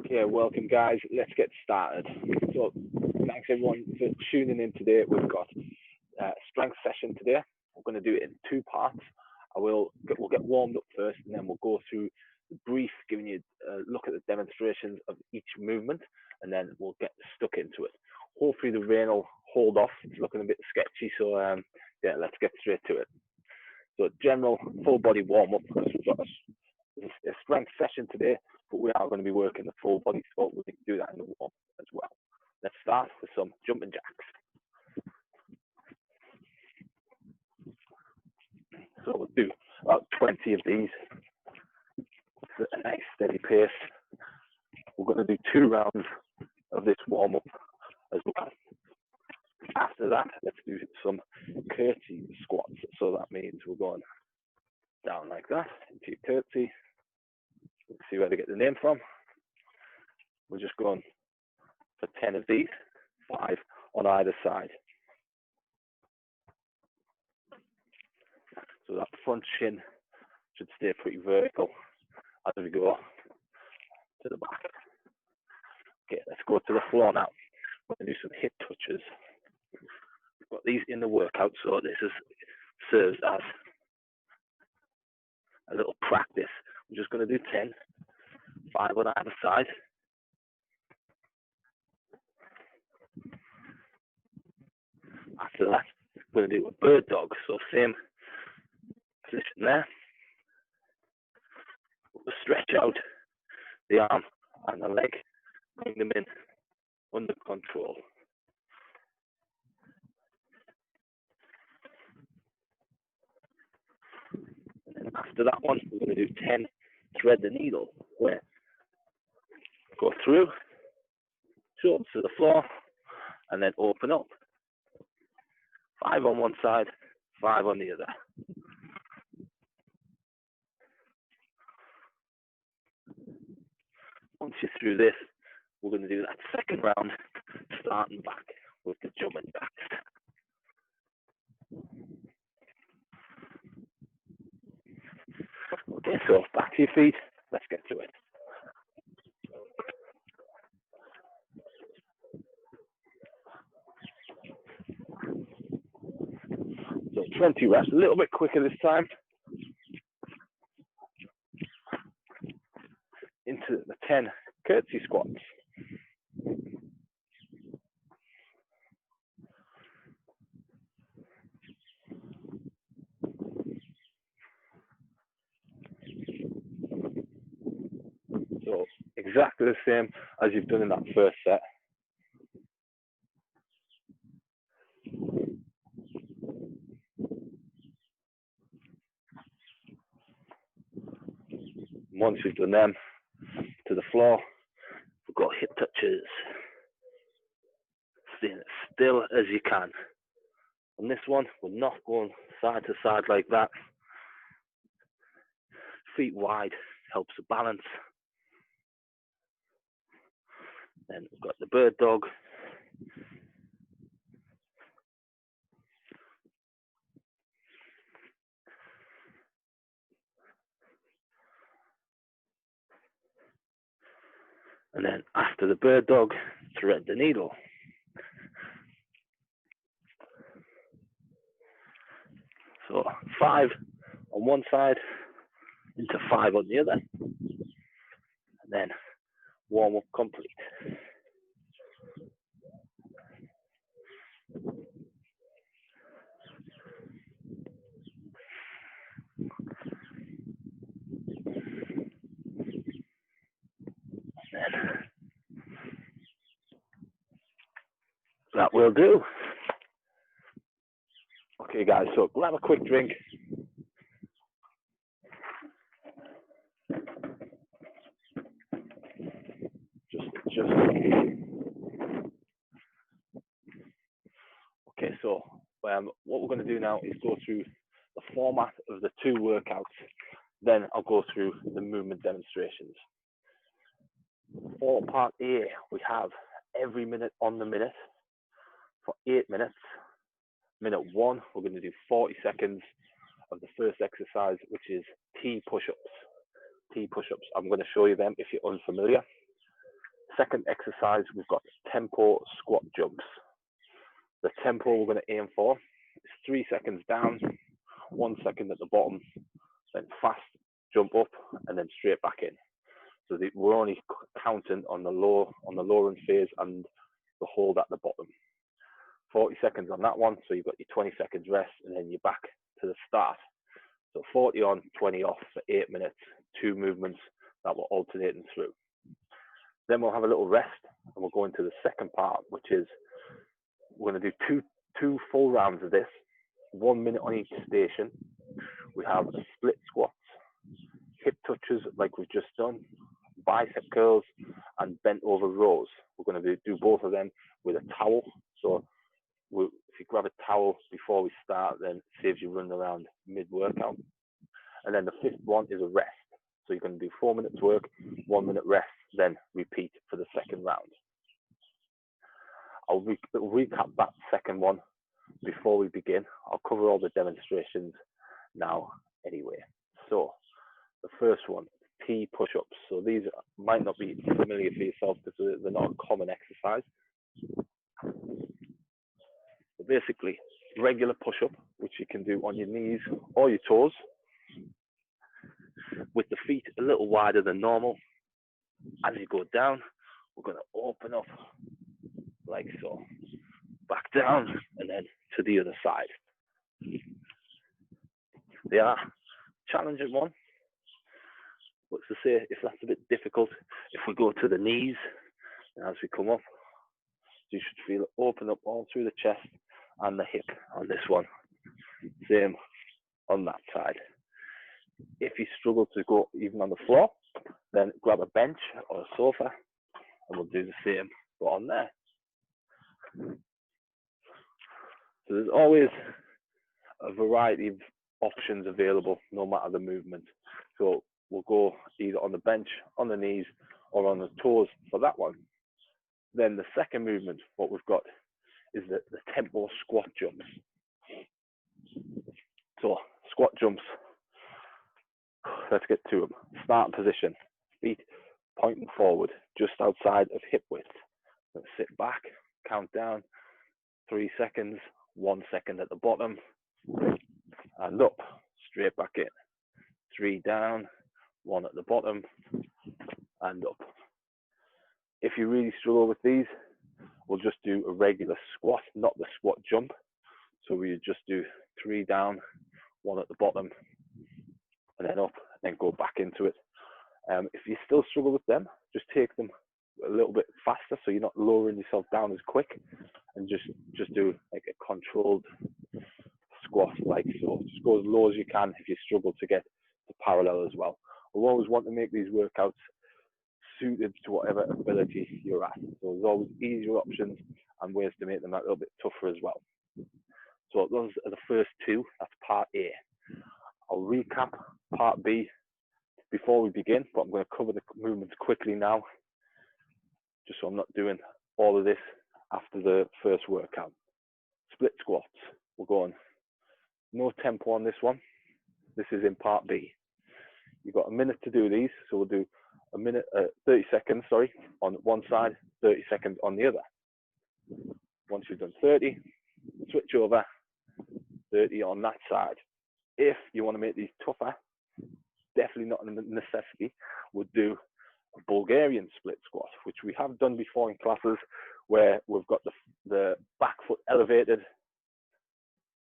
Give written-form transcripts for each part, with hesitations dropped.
Okay, welcome guys. Let's get started. So, thanks everyone for tuning in today. We've got a strength session today. We're going to do it in two parts. We'll get warmed up first, and then we'll go through the brief, giving you a look at the demonstrations of each movement, and then we'll get stuck into it. Hopefully the rain will hold off. It's looking a bit sketchy, so yeah, let's get straight to it. So general full body warm up. We've got a strength session today, but we are going to be working the full body, so we can do that in the warm as well. Let's start with some jumping jacks. So we'll do about 20 of these at a nice steady pace. We're going to do 2 rounds of this warm up as well. After that, let's do some curtsy squats. So that means we're going down like that into your curtsy. Let's see where to get the name from. We're just going for 10 of these, 5 on either side. So that front shin should stay pretty vertical as we go to the back. Okay, let's go to the floor now. We're going to do some hip touches. We've got these in the workout, so this serves as a little practice. We're just going to do 10, 5 on either side. After that, we're going to do a bird dog, so same position there. We'll stretch out the arm and the leg, bring them in under control. And then after that one, we're going to do 10 thread the needle, where go through, shoulders to the floor, and then open up. 5 on one side, 5 on the other. Once you're through this, we're going to do that second round, starting back with the jumping jacks. Okay, so back to your feet. Let's get to it. So 20 reps, a little bit quicker this time. Into the 10 curtsy squats. So exactly the same as you've done in that first set. Once you've done them, to the floor, we've got hip touches. Staying as still as you can. On this one, we're not going side to side like that. Feet wide helps the balance. Then we've got the bird dog. And then after the bird dog, thread the needle. So 5 on one side, into 5 on the other. And then warm up complete. That will do. Okay guys, so grab a quick drink. Just. Okay, so what we're going to do now is go through the format of the 2 workouts. Then I'll go through the movement demonstrations. For part A, we have every minute on the minute for 8 minutes. Minute 1, we're going to do 40 seconds of the first exercise, which is T push-ups. T push-ups. I'm going to show you them if you're unfamiliar. second exercise, we've got tempo squat jumps. The tempo we're going to aim for is 3 seconds down, 1 second at the bottom, then fast jump up, and then straight back in. So we're only counting on the lowering phase and the hold at the bottom. 40 seconds on that one, so you've got your 20 seconds rest, and then you're back to the start. So 40 on, 20 off for 8 minutes, 2 movements that we're alternating through. Then we'll have a little rest, and we'll go into the second part, which is we're going to do two full rounds of this, 1 minute on each station. We have a split squats, hip touches like we've just done, bicep curls, and bent over rows. We're going to do both of them with a towel. So if you grab a towel before we start, then it saves you running around mid-workout. And then the fifth one is a rest. So you're going to do 4 minutes work, 1 minute rest, then repeat for the second round. I'll recap that second one before we begin. I'll cover all the demonstrations now anyway. So the first one, T push-ups. So these might not be familiar for yourself because they're not a common exercise. So basically, regular push-up, which you can do on your knees or your toes, with the feet a little wider than normal. As you go down, we're going to open up like so, back down, and then to the other side. They are challenging one. What's to say, if that's a bit difficult, if we go to the knees, and as we come up, you should feel it open up all through the chest and the hip on this one. Same on that side. If you struggle to go even on the floor, then grab a bench or a sofa, and we'll do the same, but on there. So there's always a variety of options available, no matter the movement. So we'll go either on the bench, on the knees, or on the toes for that one. Then the second movement, what we've got is the tempo squat jumps. So squat jumps, let's get to them. Start position, feet pointing forward, just outside of hip width. Let's sit back, count down, 3 seconds, 1 second at the bottom, and up, straight back in. 3 down, 1 at the bottom, and up. If you really struggle with these, we'll just do a regular squat, not the squat jump. So we just do 3 down, 1 at the bottom, and then up, and then go back into it. If you still struggle with them, just take them a little bit faster so you're not lowering yourself down as quick, and just do like a controlled squat like so. Just go as low as you can if you struggle to get to parallel as well. We'll always want to make these workouts suited to whatever ability you're at. So there's always easier options and ways to make them a little bit tougher as well. So those are the first two. That's part A. I'll recap part B before we begin, but I'm going to cover the movements quickly now, just so I'm not doing all of this after the first workout. Split squats. We're going no tempo on this one. This is in part B. You've got a minute to do these, so we'll do a minute, 30 seconds, on one side, 30 seconds on the other. Once you've done 30, switch over, 30 on that side. If you want to make these tougher, definitely not a necessity, we'll do a Bulgarian split squat, which we have done before in classes, where we've got the back foot elevated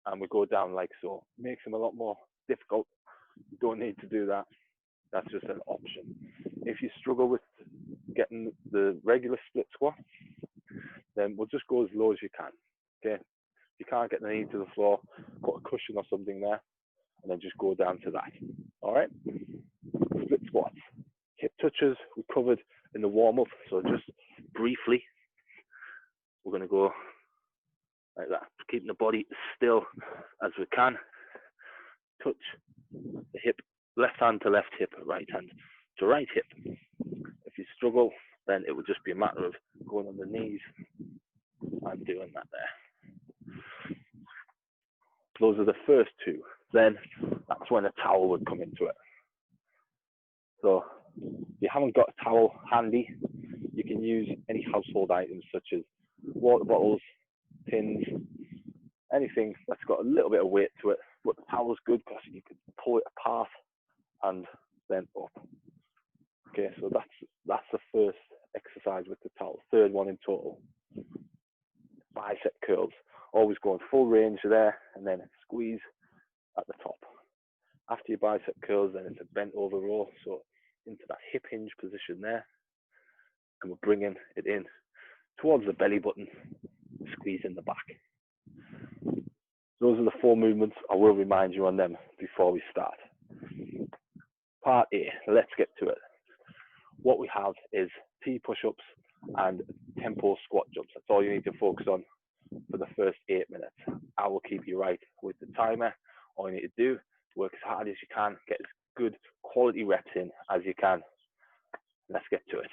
and we go down like so. Makes them a lot more difficult. You don't need to do that. That's just an option. If you struggle with getting the regular split squat, then we'll just go as low as you can. Okay. If you can't get the knee to the floor, put a cushion or something there, and then just go down to that. All right. Split squats. Hip touches we covered in the warm-up. So just briefly, we're going to go like that, keeping the body as still as we can. Touch the hip, left hand to left hip, right hand to right hip. If you struggle, then it would just be a matter of going on the knees and doing that there. Those are the first two. Then that's when a towel would come into it. So if you haven't got a towel handy, You can use any household items such as water bottles, tins, anything that's got a little bit of weight to it. But the towel is good because you can pull it apart and then up. Okay, so that's the first exercise with the towel. Third one in total. Bicep curls. Always going full range there, and then squeeze at the top. After your bicep curls, then it's a bent over row, so into that hip hinge position there, and we're bringing it in towards the belly button, squeezing the back. Those are the 4 movements. I will remind you on them before we start. Part A, let's get to it. What we have is T push-ups and tempo squat jumps. That's all you need to focus on for the first 8 minutes. I will keep you right with the timer. All you need to do is work as hard as you can, get as good quality reps in as you can. Let's get to it.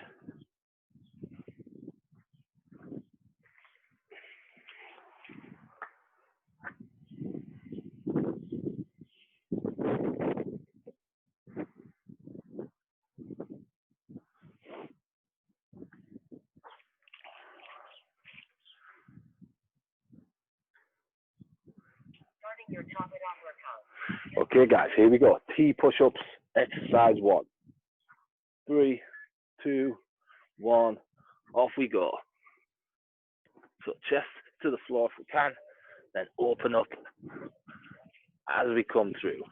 Okay guys, here we go. T push-ups, exercise 1. 3, 2, 1, off we go. So chest to the floor if we can, then open up as we come through.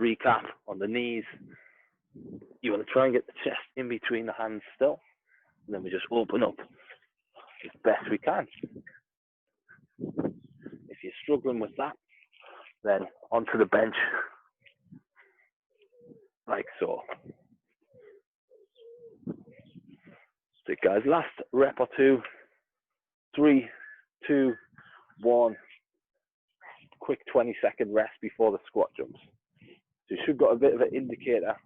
Recap on the knees. You want to try and get the chest in between the hands still, and then we just open up as best we can. If you're struggling with that, then onto the bench, like so. So guys, last rep or 2. 3, 2, 1. Quick 20-second rest before the squat jumps. So you should got a bit of an indicator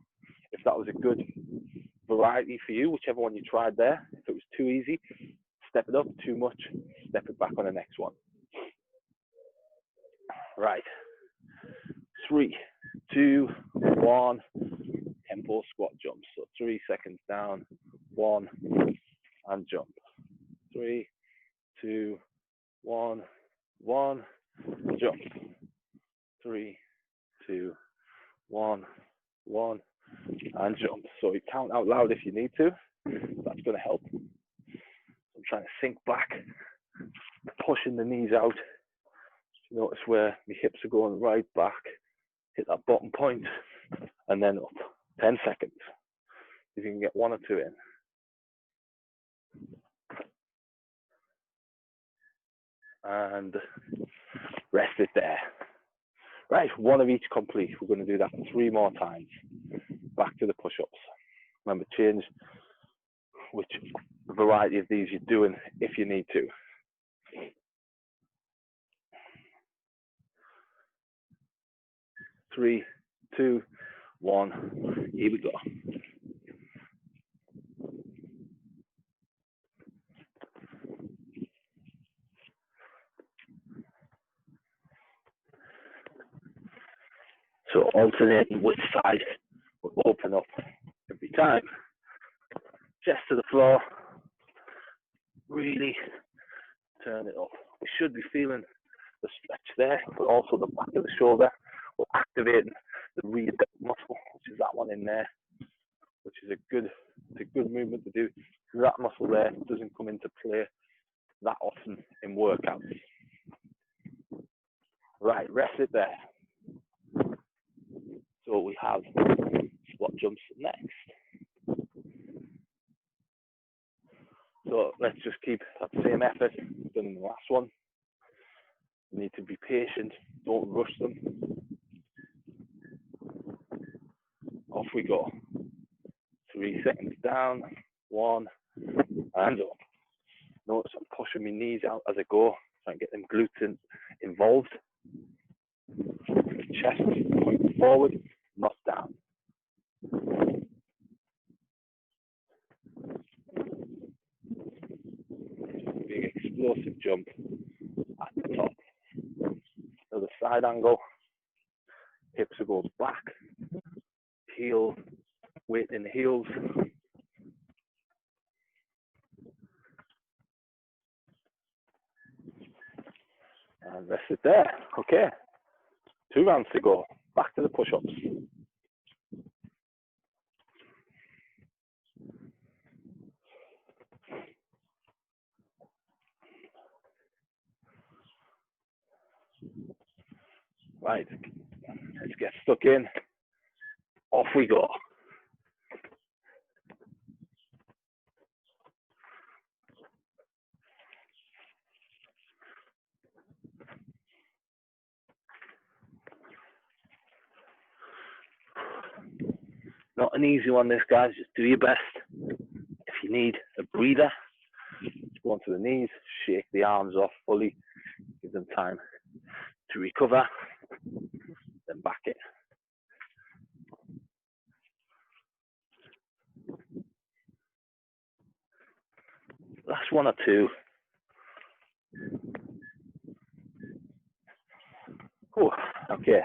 if that was a good variety for you, whichever one you tried there. If it was too easy, step it up. Too much, step it back on the next one. Right. 3, 2, 1. Tempo squat jumps. So 3 seconds down, 1, and jump. 3, 2, 1, 1, jump. 3, 2, 1, 1, and jump. So you count out loud if you need to. That's going to help. I'm trying to sink back, pushing the knees out. Notice where my hips are going right back. Hit that bottom point, and then up. 10 seconds. If you can get 1 or 2 in. And rest it there. Right, 1 of each complete. We're going to do that 3 more times. Back to the push-ups. Remember, change which variety of these you're doing if you need to. Three, 2, 1. Here we go. So alternating which side will open up every time. Chest to the floor. Really turn it up. We should be feeling the stretch there, but also the back of the shoulder. We're activating the rear muscle, which is that one in there, which is a good movement to do. That muscle there doesn't come into play that often in workouts. Right, rest it there. So we have squat jumps next. So let's just keep that same effort done in the last one. You need to be patient, don't rush them. Off we go. 3 seconds down, 1, and up. Notice I'm pushing my knees out as I go, trying to get them glutes involved. Chest pointing forward, not down. Big explosive jump at the top. Another side angle. Hips goes back. heel, weight in the heels. And rest it there. Okay, 2 rounds to go. Back to the push-ups. Right, let's get stuck in. Off we go. Not an easy one, this, guys. Just do your best. If you need a breather, just go onto the knees, shake the arms off fully, give them time to recover, then back it. Last 1 or 2. Whew, okay.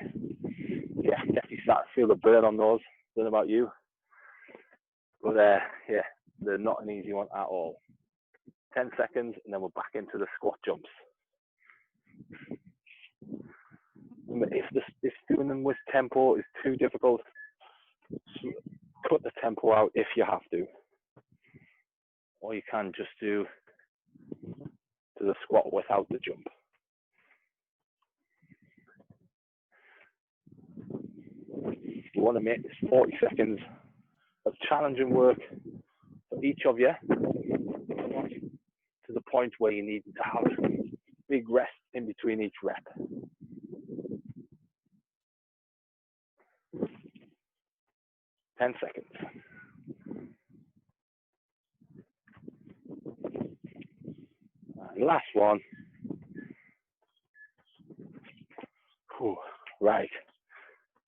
Yeah, definitely start to feel the burn on those. Don't know about you. But yeah, they're not an easy one at all. 10 seconds, and then we're back into the squat jumps. If doing them with tempo is too difficult, cut the tempo out if you have to. Or you can just do to the squat without the jump. You want to make this 40 seconds of challenging work for each of you to the point where you need to have big rest in between each rep. Ten seconds. And last one. Whew. Right.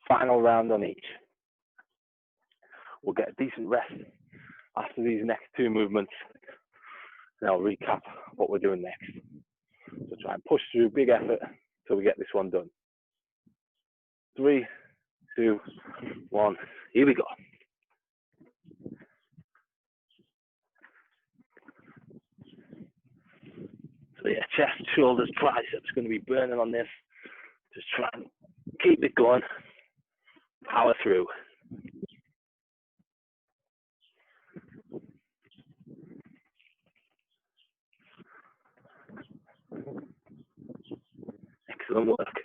Final round on each. We'll get a decent rest after these next 2 movements. And I'll recap what we're doing next. So try and push through big effort till we get this one done. 3, 2, 1. Here we go. So yeah, chest, shoulders, triceps going to be burning on this. Just try and keep it going. Power through. Excellent work.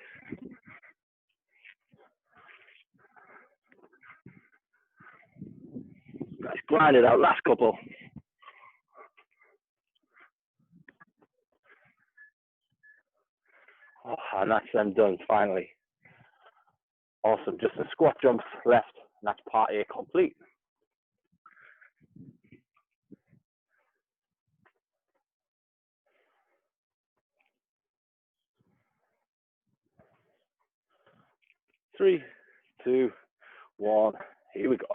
Guys, grind it out. Last couple. Oh, and that's them done, finally. Awesome. Just the squat jumps left, and that's part A complete. Three, 2, 1. Here we go. A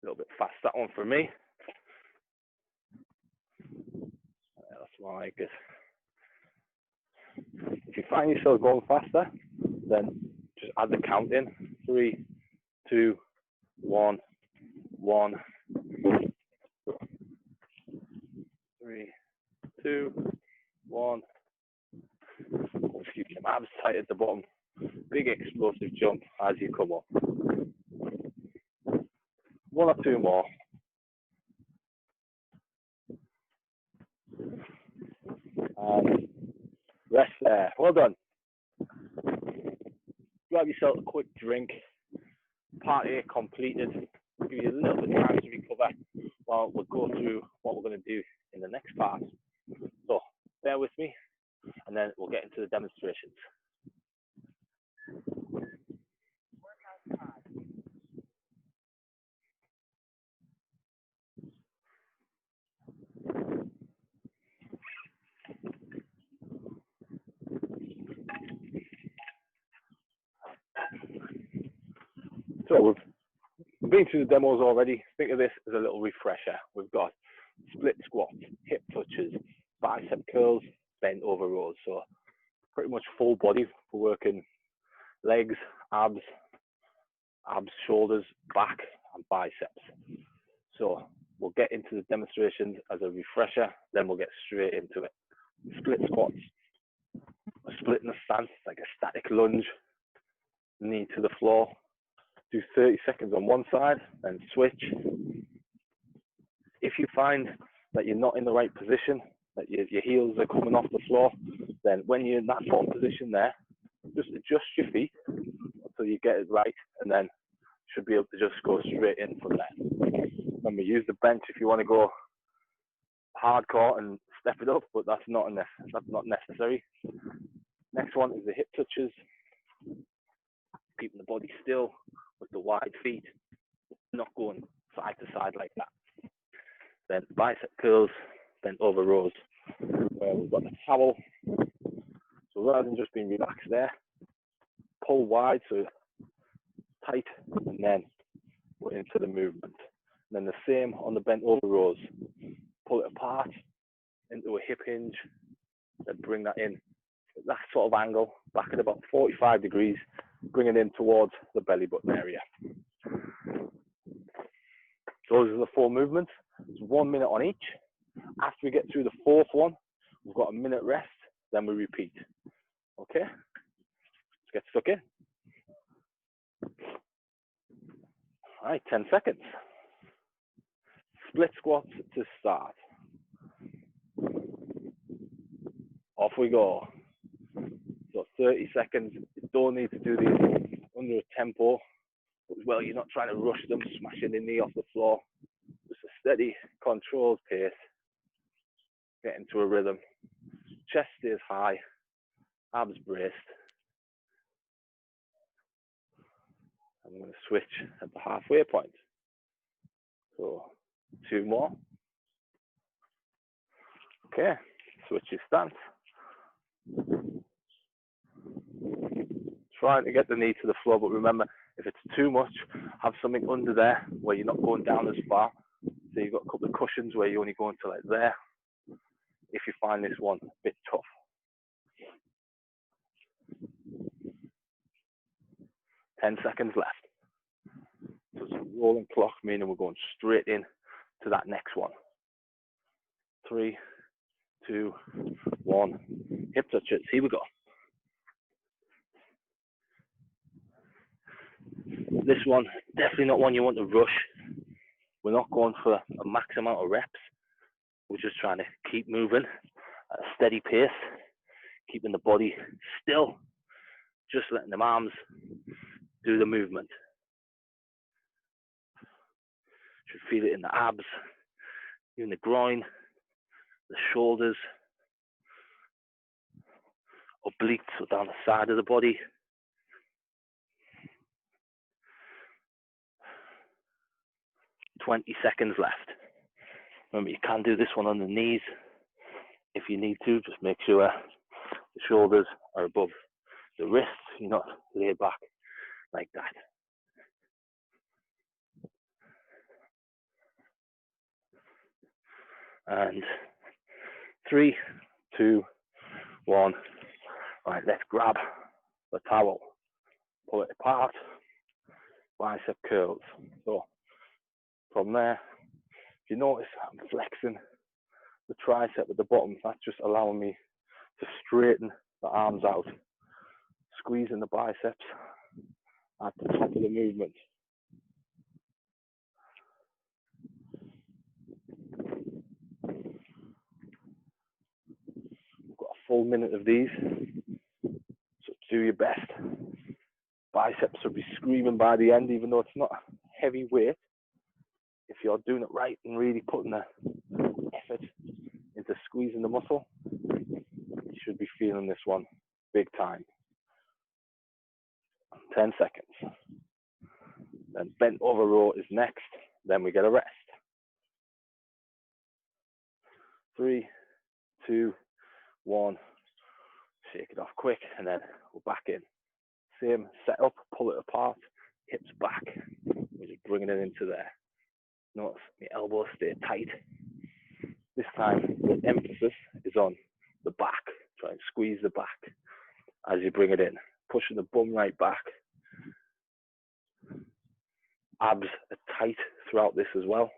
little bit fast, that one for me. That's more like it. If you find yourself going faster, then just add the count in. 3, 2, 1, 1. 3, 2, 1. Just keep your abs tight at the bottom. Big explosive jump as you come up. 1 or 2 more. And rest there. Well done. Grab yourself a quick drink. Part A completed. Give you a little bit of time to recover while we'll go through what we're going to do in the next part. So bear with me, and then we'll get into the demonstrations. So we've been through the demos already. Think of this as a little refresher. We've got split squats, hip touches, bicep curls, bent over rows. So pretty much full body for working legs, abs, abs, shoulders, back, and biceps. So we'll get into the demonstrations as a refresher, then we'll get straight into it. Split squats, a split in the stance, like a static lunge, knee to the floor. Do 30 seconds on one side, then switch. If you find that you're not in the right position, that your heels are coming off the floor, then when you're in that sort of position there, just adjust your feet until you get it right, and then should be able to just go straight in from there. Remember, use the bench if you want to go hardcore and step it up, but that's not necessary. Next one is the hip touches, keeping the body still with the wide feet, not going side to side like that. Then bicep curls, bent over rows, where we've got the towel. So rather than just being relaxed there, pull wide so tight, and then we're into the movement. And then the same on the bent over rows. Pull it apart into a hip hinge, then bring that in at that sort of angle, back at about 45 degrees, bring it in towards the belly button area. Those are the 4 movements. It's 1 minute on each. After we get through the 4th one, we've got a minute rest, then we repeat. Okay? Let's get stuck in. All right, 10 seconds. Split squats to start. Off we go. So 30 seconds. You don't need to do these under a tempo. But well, you're not trying to rush them, smashing the knee off the floor. Just a steady, controlled pace. Get into a rhythm. Chest stays high. Abs braced. I'm going to switch at the halfway point. So 2 more. Okay, switch your stance. Trying to get the knee to the floor, but remember, if it's too much, have something under there where you're not going down as far. So you've got a couple of cushions where you're only going to like there. If you find this one a bit tough. 10 seconds left. So it's a rolling clock, meaning we're going straight in to that next one. 3, 2, 1. Hip touches. Here we go. This one, definitely not one you want to rush. We're not going for a max amount of reps. We're just trying to keep moving at a steady pace, keeping the body still, just letting the arms do the movement. Should feel it in the abs, in the groin, the shoulders, obliques, so down the side of the body. 20 seconds left. Remember, you can do this one on the knees if you need to. Just make sure the shoulders are above the wrists. You're not laid back like that. And 3, 2, 1. Right, let's grab the towel, pull it apart, bicep curls. So from there, if you notice, I'm flexing the tricep at the bottom. That's just allowing me to straighten the arms out, squeezing the biceps at the top of the movement. We've got a full minute of these, so do your best. Biceps will be screaming by the end, even though it's not heavy weight. If you're doing it right and really putting the effort into squeezing the muscle, you should be feeling this one big time. 10 seconds. Then bent over row is next. Then we get a rest. 3, 2, 1. Shake it off quick, and then we're back in. Same setup, pull it apart, hips back. We're just bringing it into there. Notice the elbows stay tight. This time, the emphasis is on the back. Try and squeeze the back as you bring it in. Pushing the bum right back. Abs are tight throughout this as well.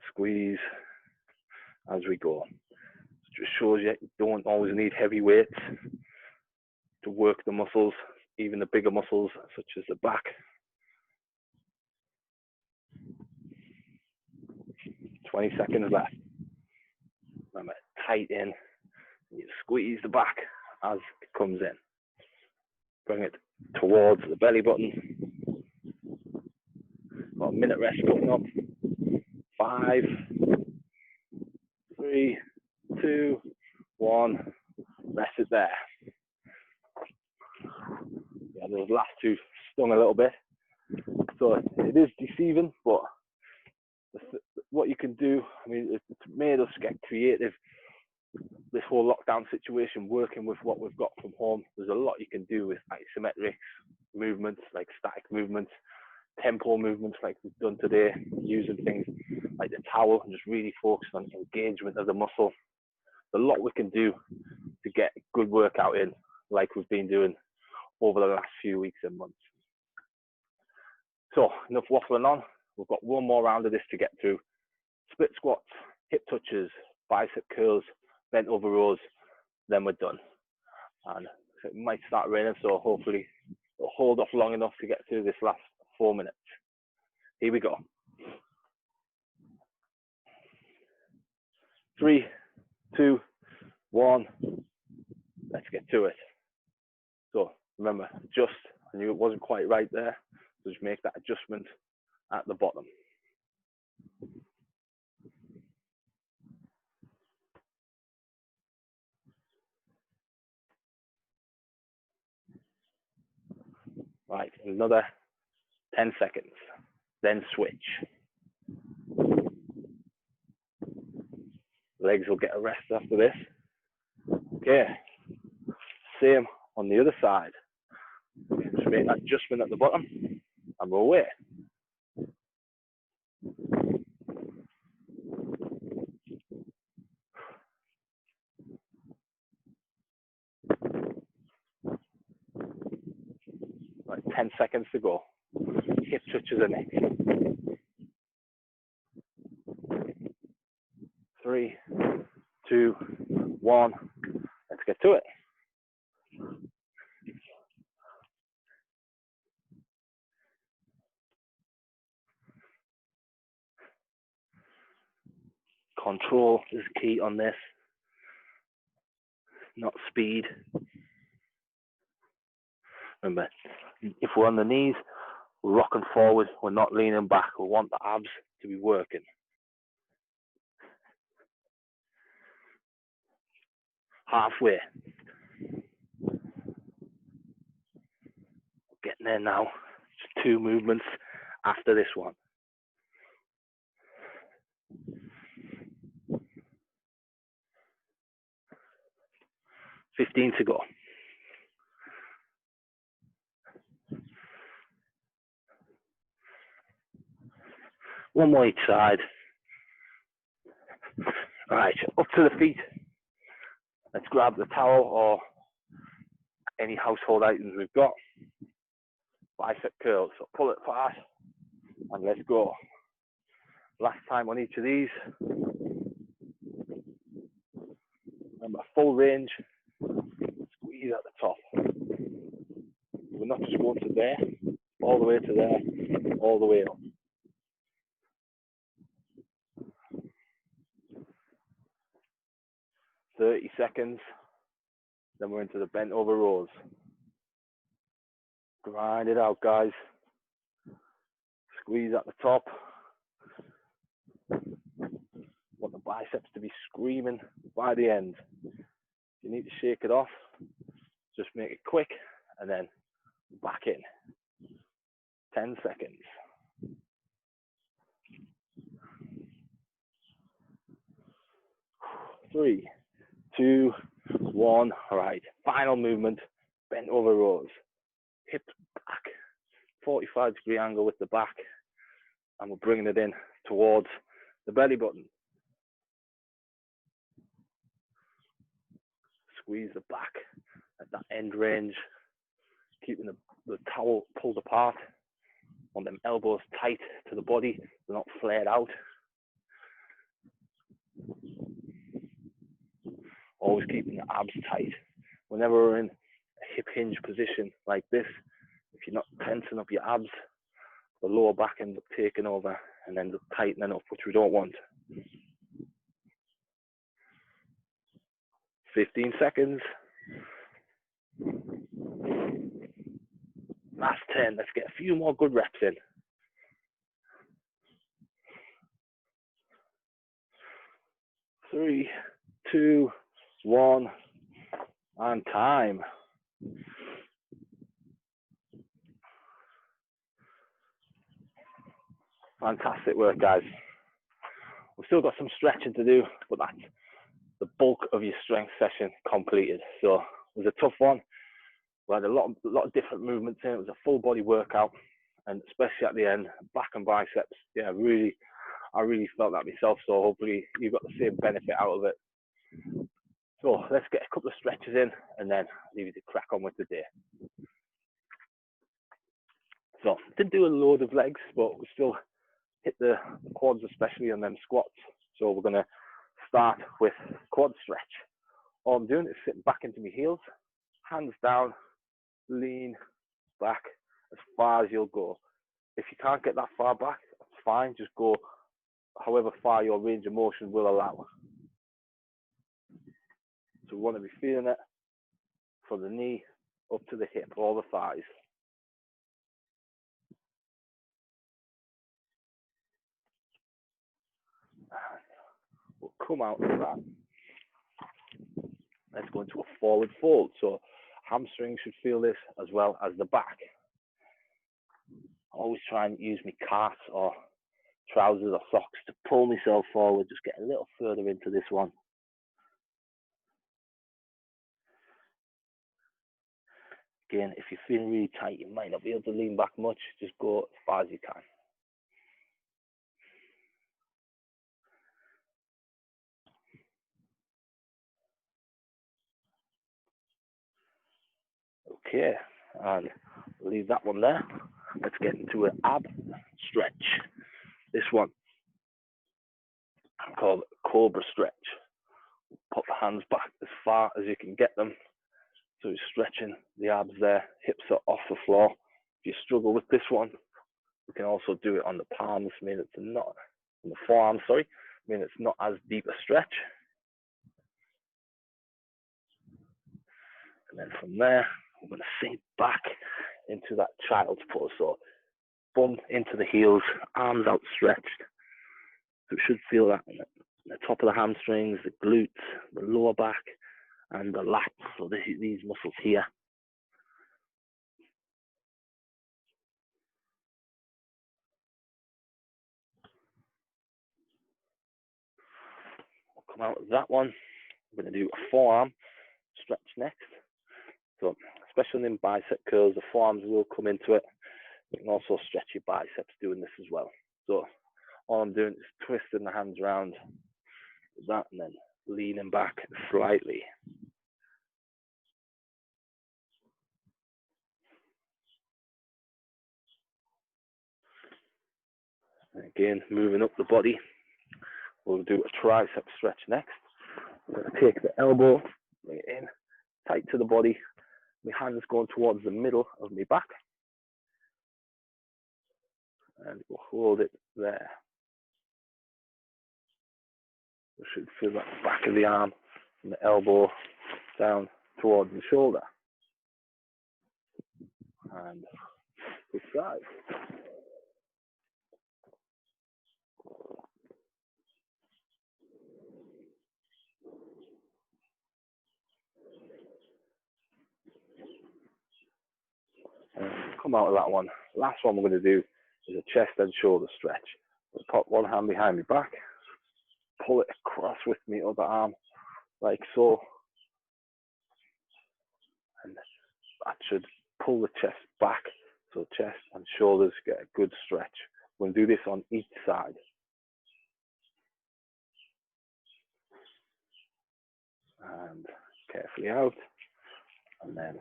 Squeeze as we go. It just shows you don't always need heavy weights to work the muscles, even the bigger muscles such as the back. 20 seconds left. Remember, tight in. You squeeze the back as it comes in. Bring it towards the belly button. Got a minute rest coming up. 5, 3, 2, 1. Rest it there. Yeah, those last two stung a little bit. So it is deceiving, but what you can do, I mean, it's made us get creative. This whole lockdown situation, working with what we've got from home, there's a lot you can do with isometric movements, like static movements, tempo movements like we've done today, using things like the towel and just really focus on engagement of the muscle. There's a lot we can do to get a good workout in, like we've been doing over the last few weeks and months. So enough waffling on. We've got one more round of this to get through. Split squats, hip touches, bicep curls, bent over rows, then we're done. And it might start raining, so hopefully it'll hold off long enough to get through this last 4 minutes. Here we go. 3, 2, 1. Let's get to it. So remember, adjust. I knew it wasn't quite right there, so just make that adjustment at the bottom. Right, another 10 seconds, then switch. Legs will get a rest after this. Okay, same on the other side. Just make that adjustment at the bottom and roll away. Right, 10 seconds to go. Hip touches are next. 3, 2, 1. Let's get to it. Control is key on this, not speed. Remember, if we're on the knees, we're rocking forward, we're not leaning back. We want the abs to be working. Halfway. Getting there now. Just 2 movements after this one. 15 to go. One more each side. All right, up to the feet. Let's grab the towel or any household items we've got. Bicep curls. So pull it fast and let's go. Last time on each of these. Remember, full range. Squeeze at the top. We're not just going to there, all the way to there, all the way up. 30 seconds. Then we're into the bent over rows. Grind it out, guys. Squeeze at the top. Want the biceps to be screaming by the end. If you need to shake it off, just make it quick and then back in. 10 seconds. 3, 2, 1. All right, final movement, bent over rows. Hip back, 45-degree angle with the back, and we're bringing it in towards the belly button. Squeeze the back at that end range, keeping the towel pulled apart. Want them elbows tight to the body, they're not flared out. Always keeping the abs tight. Whenever we're in a hip hinge position like this, if you're not tensing up your abs, the lower back ends up taking over and ends up tightening up, which we don't want. 15 seconds. Last 10. Let's get a few more good reps in. 3, 2, 1, and time. Fantastic work, guys. We've still got some stretching to do, but that's the bulk of your strength session completed. So it was a tough one. We had a lot of different movements in it. It was a full body workout, and especially at the end, back and biceps. Yeah, I really felt that myself. So hopefully you got the same benefit out of it. So let's get a couple of stretches in, and then leave you to crack on with the day. So didn't do a load of legs, but we still hit the quads, especially on them squats. So we're going to start with quad stretch. All I'm doing is sitting back into my heels, hands down, lean back as far as you'll go. If you can't get that far back, that's fine. Just go however far your range of motion will allow. So we want to be feeling it from the knee up to the hip, all the thighs. We'll come out of that. Let's go into a forward fold. So hamstrings should feel this as well as the back. Always try and use my calves or trousers or socks to pull myself forward, just get a little further into this one. Again, if you're feeling really tight, you might not be able to lean back much. Just go as far as you can. Okay, and leave that one there. Let's get into an ab stretch. This one called cobra stretch. Put the hands back as far as you can get them. So you're stretching the abs there, hips are off the floor. If you struggle with this one, you can also do it on the palms, meaning it's not, on the forearms, sorry, meaning it's not as deep a stretch. And then from there, I'm going to sink back into that child's pose. So bum into the heels, arms outstretched. So we should feel that in the top of the hamstrings, the glutes, the lower back, and the lats. So these muscles here. We'll come out of that one. We're going to do a forearm stretch next. So especially in bicep curls, the forearms will come into it. You can also stretch your biceps doing this as well. So all I'm doing is twisting the hands around that and then leaning back slightly. And again, moving up the body. We'll do a tricep stretch next. I'm going to take the elbow, bring it in, tight to the body. My hands going towards the middle of my back. And we'll hold it there. We should feel that back of the arm and the elbow down towards the shoulder. And this side. And come out of that one. Last one we're going to do is a chest and shoulder stretch. We'll put one hand behind my back, pull it across with my other arm, like so. And that should pull the chest back, so chest and shoulders get a good stretch. We'll do this on each side. And carefully out. And then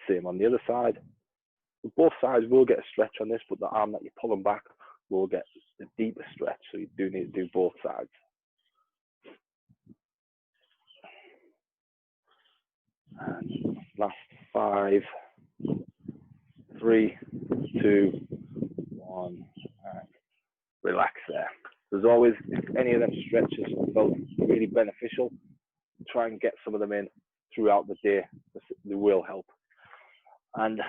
same on the other side. both sides will get a stretch on this, but the arm that you're pulling back will get the deeper stretch. So you do need to do both sides. And last 5, 3, 2, 1, and relax there. There's always, if any of them stretches felt really beneficial, try and get some of them in throughout the day. They will help. And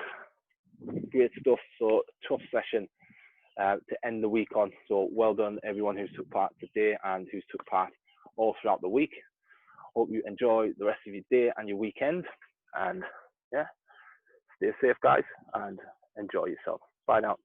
great stuff. So tough session to end the week on. So well done everyone who's took part today and who's took part all throughout the week. Hope you enjoy the rest of your day and your weekend. And yeah, stay safe guys and enjoy yourself. Bye now.